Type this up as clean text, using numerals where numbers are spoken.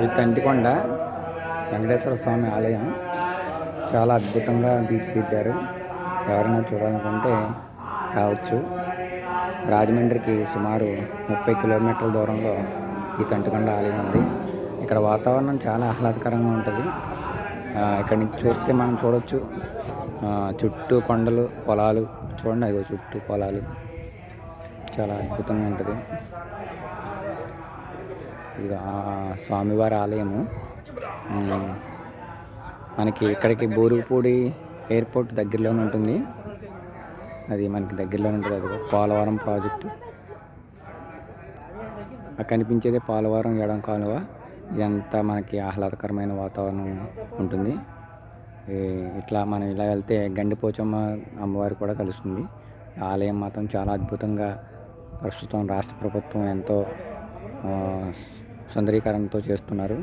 ఇది తంటికొండ వెంకటేశ్వర స్వామి ఆలయం. చాలా అద్భుతంగా తీర్చిదిద్దారు. ఎవరైనా చూడాలనుకుంటే రావచ్చు. రాజమండ్రికి సుమారు 30 కిలోమీటర్ల దూరంలో ఈ తంటికొండ ఆలయం ఉంది. ఇక్కడ వాతావరణం చాలా ఆహ్లాదకరంగా ఉంటుంది. ఇక్కడ నుంచి చూస్తే మనం చూడొచ్చు చుట్టూ కొండలు, పొలాలు. చూడండి, అదిగో చుట్టూ పొలాలు. చాలా అద్భుతంగా ఉంటుంది. ఇది స్వామివారి ఆలయము. మనకి ఇక్కడికి బూరుగుపూడి ఎయిర్పోర్ట్ దగ్గరలోనే ఉంటుంది. అది మనకి దగ్గరలోనే ఉంటుంది. అది పోలవరం ప్రాజెక్టు. కనిపించేదే పోలవరం ఎడం కాలువ. ఇదంతా మనకి ఆహ్లాదకరమైన వాతావరణం ఉంటుంది. ఇట్లా మనం ఇలా వెళ్తే గండిపోచమ్మ అమ్మవారు కూడా కలుస్తుంది. ఆలయం మాత్రం చాలా అద్భుతంగా ప్రస్తుతం రాష్ట్ర ప్రభుత్వం ఎంతో సుందరీకరణతో చేస్తున్నారు.